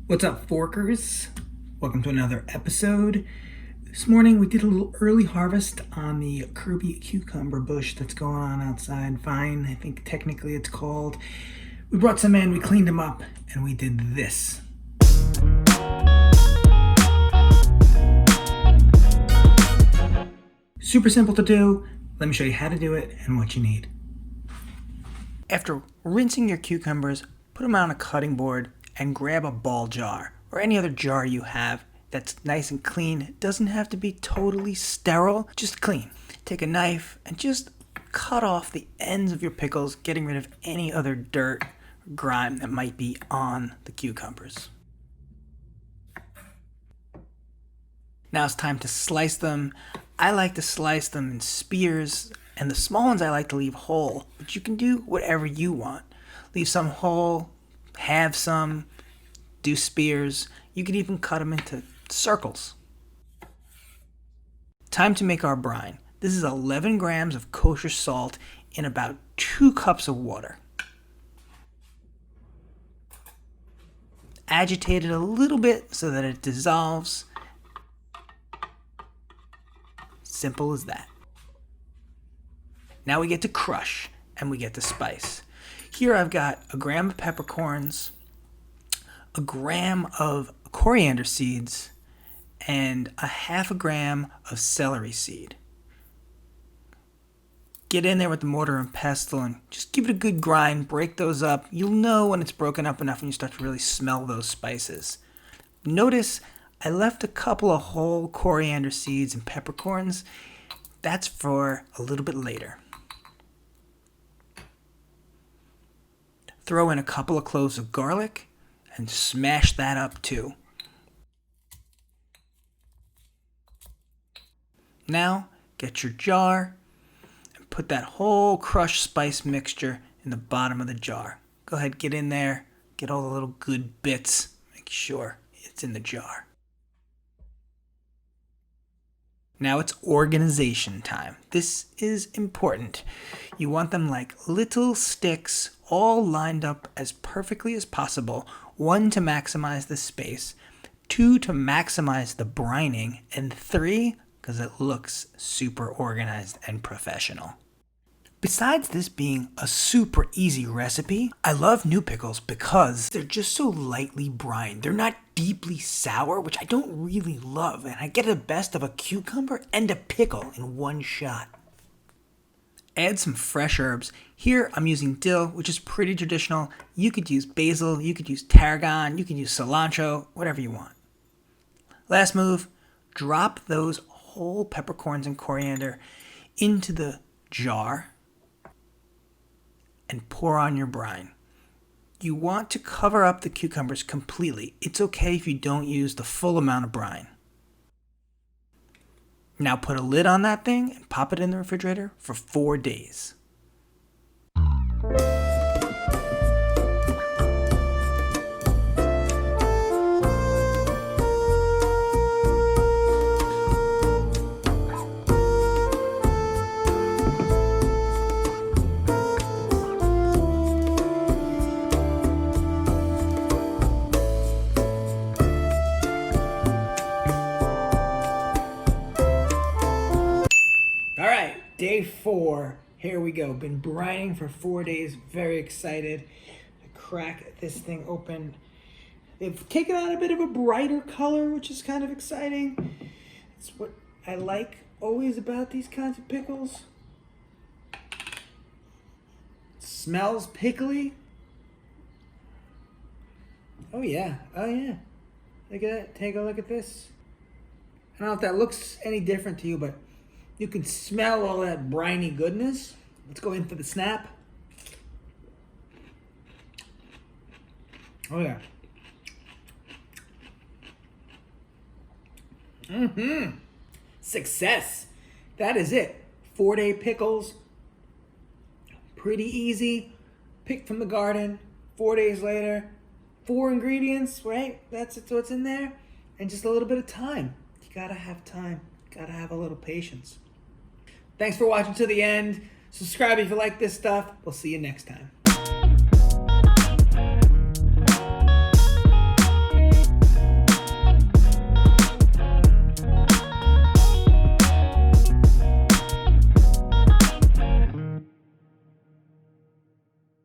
What's up, Forkers? Welcome to another episode. This morning we did a little early harvest on the Kirby cucumber bush that's going on outside. Vine, I think technically it's called. We brought some in, we cleaned them up, and we did this. Super simple to do. Let me show you how to do it and what you need. After rinsing your cucumbers, put them on a cutting board and grab a ball jar or any other jar you have that's nice and clean. It doesn't have to be totally sterile, just clean. Take a knife and just cut off the ends of your pickles, getting rid of any other dirt or grime that might be on the cucumbers. Now it's time to slice them. I like to slice them in spears, and the small ones I like to leave whole, but you can do whatever you want. Leave some whole, have some, do spears. You can even cut them into circles. Time to make our brine. This is 11 grams of kosher salt in about 2 cups of water. Agitate it a little bit so that it dissolves. Simple as that. Now we get to crush and we get to spice. Here I've got a gram of peppercorns, a gram of coriander seeds, and a half a gram of celery seed. Get in there with the mortar and pestle and just give it a good grind, break those up. You'll know when it's broken up enough when you start to really smell those spices. Notice I left a couple of whole coriander seeds and peppercorns. That's for a little bit later. Throw in a couple of cloves of garlic and smash that up too. Now get your jar and put that whole crushed spice mixture in the bottom of the jar. Go ahead, get in there, get all the little good bits, make sure it's in the jar. Now it's organization time. This is important. You want them like little sticks all lined up as perfectly as possible. 1, to maximize the space, 2, to maximize the brining, and 3, because it looks super organized and professional. Besides this being a super easy recipe, I love new pickles because they're just so lightly brined. They're not deeply sour, which I don't really love, and I get the best of a cucumber and a pickle in one shot. Add some fresh herbs. Here I'm using dill, which is pretty traditional. You could use basil, you could use tarragon, you could use cilantro, whatever you want. Last move, drop those whole peppercorns and coriander into the jar and pour on your brine. You want to cover up the cucumbers completely. It's okay if you don't use the full amount of brine. Now put a lid on that thing and pop it in the refrigerator for 4 days. Day 4, here we go. Been brining for 4 days, very excited to crack this thing open. They've taken on a bit of a brighter color, which is kind of exciting. It's what I like always about these kinds of pickles. It smells pickly. Oh yeah, oh yeah. Look at that, take a look at this. I don't know if that looks any different to you, but you can smell all that briny goodness. Let's go in for the snap. Oh yeah. Success. That is it. 4-day pickles. Pretty easy. Picked from the garden. 4 days later. 4 ingredients, right? That's what's in there. And just a little bit of time. You gotta have time. Gotta have a little patience. Thanks for watching to the end. Subscribe if you like this stuff. We'll see you next time.